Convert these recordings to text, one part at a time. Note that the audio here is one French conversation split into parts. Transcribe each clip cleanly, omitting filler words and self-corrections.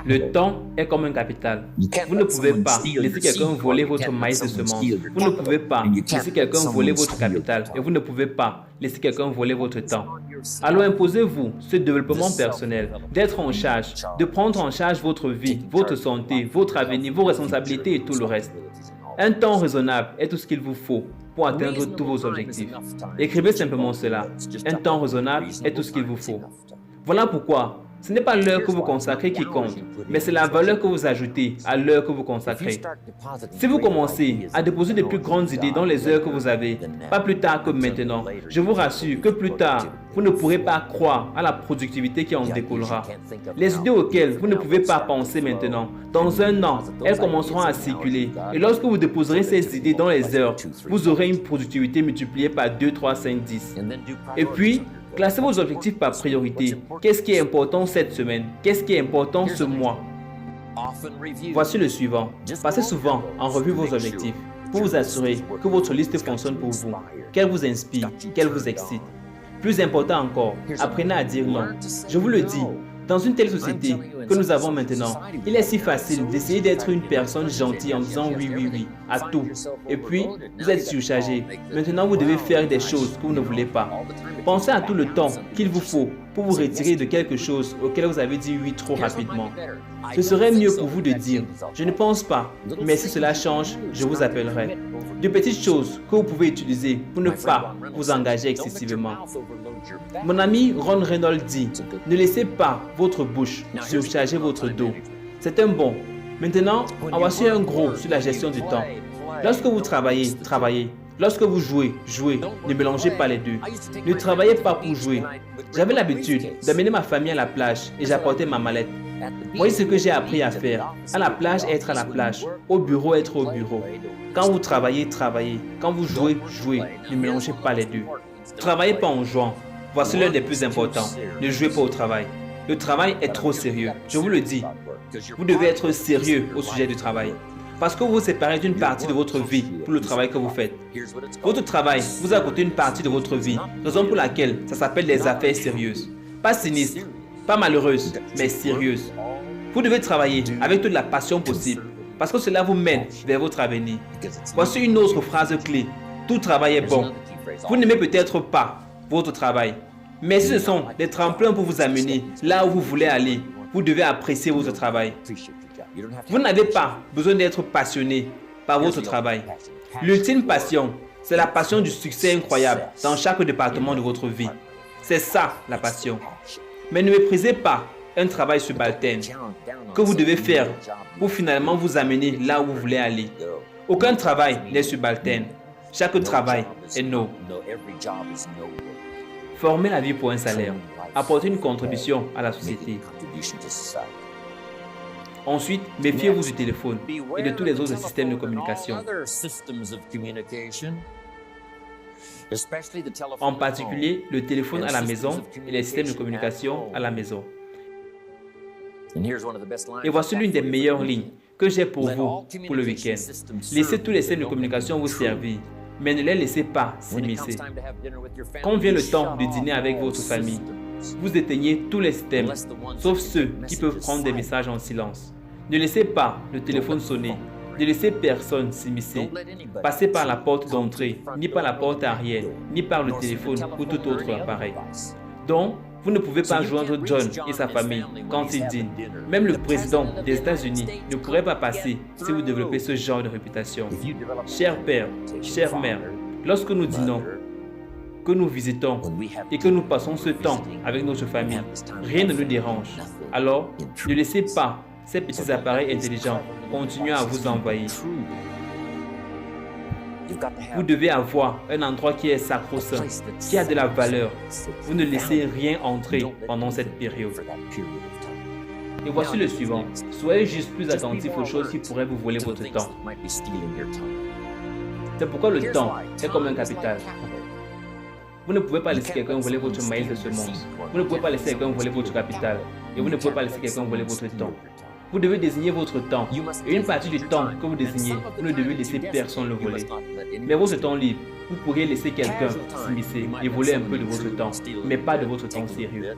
Le temps est comme un capital. Vous ne pouvez pas laisser quelqu'un voler votre maïs de semence. Vous ne pouvez pas laisser quelqu'un voler votre capital. Et vous ne pouvez pas laisser quelqu'un voler votre temps. Alors imposez-vous ce développement personnel, d'être en charge, de prendre en charge votre vie, votre santé, votre avenir, vos responsabilités et tout le reste. Un temps raisonnable est tout ce qu'il vous faut pour atteindre tous vos objectifs. Écrivez simplement cela. Un temps raisonnable est tout ce qu'il vous faut. Voilà pourquoi ce n'est pas l'heure que vous consacrez qui compte, mais c'est la valeur que vous ajoutez à l'heure que vous consacrez. Si vous commencez à déposer de plus grandes idées dans les heures que vous avez, pas plus tard que maintenant, je vous rassure que plus tard, vous ne pourrez pas croire à la productivité qui en découlera. Les idées auxquelles vous ne pouvez pas penser maintenant, dans un an, elles commenceront à circuler. Et lorsque vous déposerez ces idées dans les heures, vous aurez une productivité multipliée par 2, 3, 5, 10. Et puis, classez vos objectifs par priorité. Qu'est-ce qui est important cette semaine? Qu'est-ce qui est important ce mois? Voici le suivant. Passez souvent en revue vos objectifs pour vous assurer que votre liste fonctionne pour vous, qu'elle vous inspire, qu'elle vous excite. Plus important encore, apprenez à dire non. Je vous le dis, dans une telle société que nous avons maintenant, il est si facile d'essayer d'être une personne gentille en disant oui, oui, oui à tout. Et puis, vous êtes surchargé. Maintenant, vous devez faire des choses que vous ne voulez pas. Pensez à tout le temps qu'il vous faut pour vous retirer de quelque chose auquel vous avez dit oui trop rapidement. Ce serait mieux pour vous de dire « Je ne pense pas, mais si cela change, je vous appellerai ». De petites choses que vous pouvez utiliser pour ne pas vous engager excessivement. Mon ami Ron Reynolds dit « Ne laissez pas votre bouche surcharger votre dos ». C'est un bon. Maintenant, en voici un gros sur la gestion du temps. Lorsque vous travaillez, travaillez. Lorsque vous jouez, jouez. Ne mélangez pas les deux. Ne travaillez pas pour jouer. J'avais l'habitude d'amener ma famille à la plage et j'apportais ma mallette. Voyez ce que j'ai appris à faire. À la plage, être à la plage. Au bureau, être au bureau. Quand vous travaillez, travaillez. Quand vous jouez, jouez. Ne mélangez pas les deux. Travaillez pas en jouant. Voici l'un des plus importants. Ne jouez pas au travail. Le travail est trop sérieux. Je vous le dis. Vous devez être sérieux au sujet du travail. Parce que vous vous séparez d'une partie de votre vie pour le travail que vous faites. Votre travail vous a coûté une partie de votre vie, raison pour laquelle ça s'appelle des affaires sérieuses. Pas sinistres, pas malheureuses, mais sérieuses. Vous devez travailler avec toute la passion possible, parce que cela vous mène vers votre avenir. Voici une autre phrase clé. Tout travail est bon. Vous n'aimez peut-être pas votre travail, mais si ce sont des tremplins pour vous amener là où vous voulez aller, vous devez apprécier votre travail. Vous n'avez pas besoin d'être passionné par votre travail. L'ultime passion, c'est la passion du succès incroyable dans chaque département de votre vie. C'est ça la passion. Mais ne méprisez pas un travail subalterne que vous devez faire pour finalement vous amener là où vous voulez aller. Aucun travail n'est subalterne. Chaque travail est no. Formez la vie pour un salaire. Apportez une contribution à la société. Ensuite, méfiez-vous du téléphone et de tous les autres systèmes de communication. En particulier, le téléphone à la maison et les systèmes de communication à la maison. Et voici l'une des meilleures lignes que j'ai pour vous pour le week-end. Laissez tous les systèmes de communication vous servir, mais ne les laissez pas s'immiscer. Quand vient le temps de dîner avec votre famille, vous éteignez tous les systèmes, sauf ceux qui peuvent prendre des messages en silence. Ne laissez pas le téléphone sonner. Ne laissez personne s'immiscer. Passez par la porte d'entrée, ni par la porte arrière, ni par le téléphone ou tout autre appareil. Donc, vous ne pouvez pas joindre John et sa famille quand ils dînent. Même le président des États-Unis ne pourrait pas passer si vous développez ce genre de réputation. Cher père, chère mère, lorsque nous dînons, que nous visitons et que nous passons ce temps avec notre famille, rien ne nous dérange. Alors, ne laissez pas ces petits appareils intelligents continuer à vous envahir. Vous devez avoir un endroit qui est sacro-saint, qui a de la valeur. Vous ne laissez rien entrer pendant cette période. Et voici le suivant. Soyez juste plus attentif aux choses qui pourraient vous voler votre temps. C'est pourquoi le temps est comme un capital. Vous ne pouvez pas laisser quelqu'un voler votre maïs de semences. Vous ne pouvez pas laisser quelqu'un voler votre capital. Et vous ne pouvez pas laisser quelqu'un voler votre temps. Vous devez désigner votre temps. Et une partie du temps que vous désignez, vous ne devez laisser personne le voler. Mais votre temps libre, vous pourriez laisser quelqu'un s'immiscer et voler un peu de votre temps, mais pas de votre temps sérieux.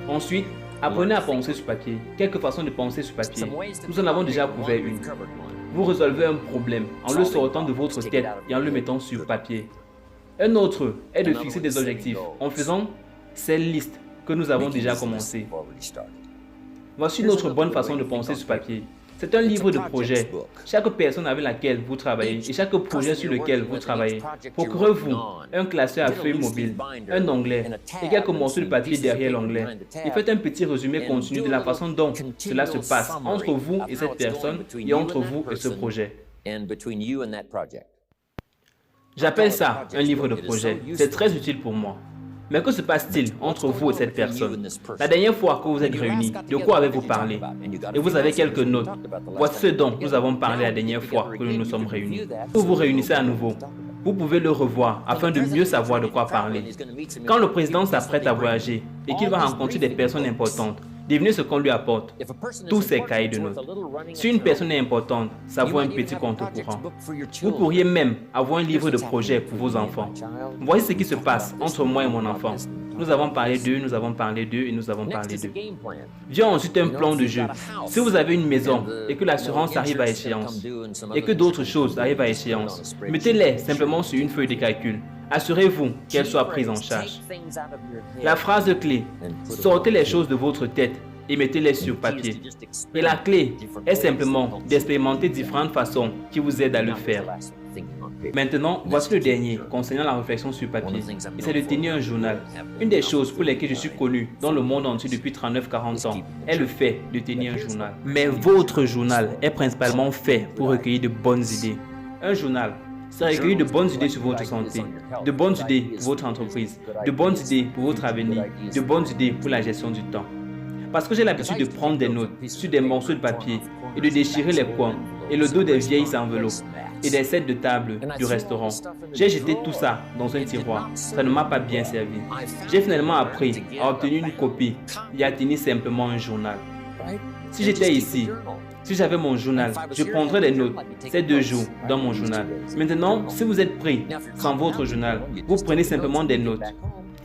Ensuite, apprenez à penser sur papier. Quelques façons de penser sur papier. Nous en avons déjà couvert une. Vous résolvez un problème en le sortant de votre tête et en le mettant sur papier. Un autre est de fixer des objectifs en faisant ces listes que nous avons déjà commencées. Voici une autre bonne façon de penser sur papier. C'est un livre de projet. Chaque personne avec laquelle vous travaillez et chaque projet sur lequel vous travaillez. Procurez-vous un classeur à feuilles mobiles, un onglet et quelques morceaux de papier derrière l'onglet. Et faites un petit résumé continu de la façon dont cela se passe entre vous et cette personne et entre vous et ce projet. J'appelle ça un livre de projet. C'est très utile pour moi. Mais que se passe-t-il entre vous et cette personne? La dernière fois que vous êtes réunis, de quoi avez-vous parlé? Et vous avez quelques notes. Voici ce dont nous avons parlé la dernière fois que nous nous sommes réunis. Vous vous réunissez à nouveau. Vous pouvez le revoir afin de mieux savoir de quoi parler. Quand le président s'apprête à voyager et qu'il va rencontrer des personnes importantes, devinez ce qu'on lui apporte. Tous ces cahiers de notes. Si une personne est importante, ça vaut un petit compte courant. Vous pourriez même avoir un livre de projet pour vos enfants. Voici ce qui se passe entre moi et mon enfant. Nous avons parlé d'eux, nous avons parlé d'eux et nous avons parlé d'eux. Vient ensuite un plan de jeu. Si vous avez une maison et que l'assurance arrive à échéance et que d'autres choses arrivent à échéance, mettez-les simplement sur une feuille de calcul. Assurez-vous qu'elles soient prises en charge. La phrase clé, sortez les choses de votre tête et mettez-les sur papier. Et la clé est simplement d'expérimenter différentes façons qui vous aident à le faire. Maintenant, voici le dernier concernant la réflexion sur papier. Et c'est de tenir un journal. Une des choses pour lesquelles je suis connu dans le monde entier depuis 39-40 ans est le fait de tenir un journal. Mais votre journal est principalement fait pour recueillir de bonnes idées. Un journal, c'est recueillir de bonnes idées sur votre santé, de bonnes idées pour votre entreprise, de bonnes idées pour votre avenir, de bonnes idées pour la gestion du temps. Parce que j'ai l'habitude de prendre des notes sur des morceaux de papier et de déchirer les coins et le dos des vieilles enveloppes et des sets de table du restaurant. J'ai jeté tout ça dans un tiroir. Ça ne m'a pas bien servi. J'ai finalement appris à obtenir une copie et à tenir simplement un journal. Si j'étais ici, si j'avais mon journal, je prendrais des notes ces 2 jours dans mon journal. Maintenant, si vous êtes pris sans votre journal, vous prenez simplement des notes.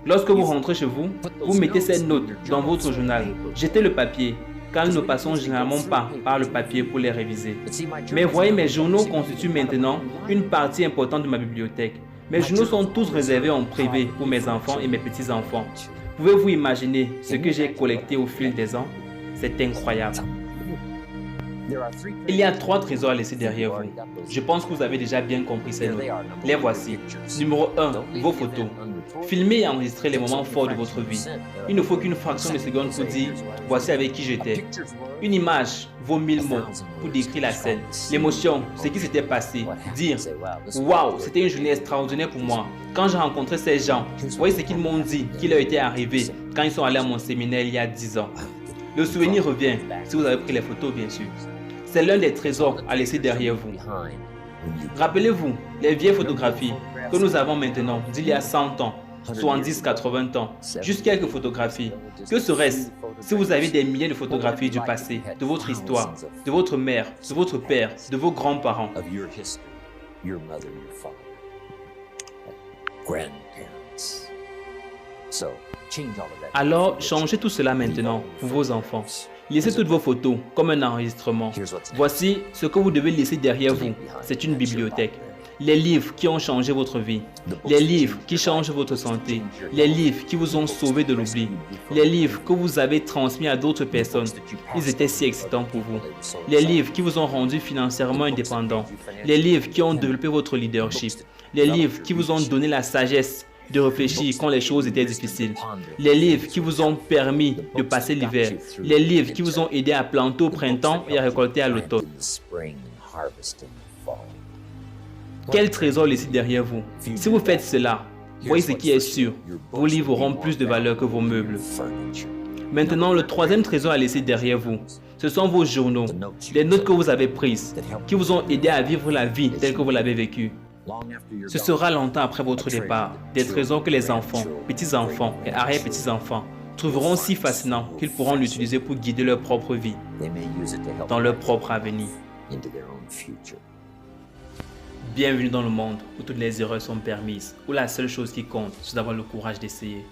Lorsque vous rentrez chez vous, vous mettez ces notes dans votre journal. Jetez le papier, car nous ne passons généralement pas par le papier pour les réviser. Mais voyez, mes journaux constituent maintenant une partie importante de ma bibliothèque. Mes journaux sont tous réservés en privé pour mes enfants et mes petits-enfants. Pouvez-vous imaginer ce que j'ai collecté au fil des ans? C'est incroyable. Il y a 3 trésors à laisser derrière vous. Je pense que vous avez déjà bien compris ces notes. Les voici. Numéro 1, vos photos. Filmez et enregistrez les moments forts de votre vie. Il ne faut qu'une fraction de seconde pour dire « Voici avec qui j'étais ». Une image vaut 1000 mots pour décrire la scène. L'émotion, ce qui s'était passé. Dire « Waouh, c'était une journée extraordinaire pour moi. Quand j'ai rencontré ces gens, voyez ce qu'ils m'ont dit, qui leur était arrivé quand ils sont allés à mon séminaire il y a 10 ans. » Le souvenir revient, si vous avez pris les photos bien sûr. C'est l'un des trésors à laisser derrière vous. Rappelez-vous les vieilles photographies que nous avons maintenant d'il y a 100 ans, 70, 80 ans, juste quelques photographies. Que serait-ce si vous avez des milliers de photographies du passé, de votre histoire, de votre mère, de votre père, de vos grands-parents? Alors, changez tout cela maintenant pour vos enfants. Laissez toutes vos photos comme un enregistrement. Voici ce que vous devez laisser derrière vous. C'est une bibliothèque. Les livres qui ont changé votre vie. Les livres qui changent votre santé. Les livres qui vous ont sauvé de l'oubli. Les livres que vous avez transmis à d'autres personnes. Ils étaient si excitants pour vous. Les livres qui vous ont rendu financièrement indépendant. Les livres qui ont développé votre leadership. Les livres qui vous ont donné la sagesse de réfléchir quand les choses étaient difficiles. Les livres qui vous ont permis de passer l'hiver. Les livres qui vous ont aidé à planter au printemps et à récolter à l'automne. Quel trésor laisser derrière vous? Si vous faites cela, voyez ce qui est sûr. Vos livres auront plus de valeur que vos meubles. Maintenant, le 3e trésor à laisser derrière vous, ce sont vos journaux, les notes que vous avez prises, qui vous ont aidé à vivre la vie telle que vous l'avez vécue. Ce sera longtemps après votre départ, des trésors que les enfants, petits-enfants et arrière-petits-enfants trouveront si fascinants qu'ils pourront l'utiliser pour guider leur propre vie, dans leur propre avenir. Bienvenue dans le monde où toutes les erreurs sont permises, où la seule chose qui compte, c'est d'avoir le courage d'essayer.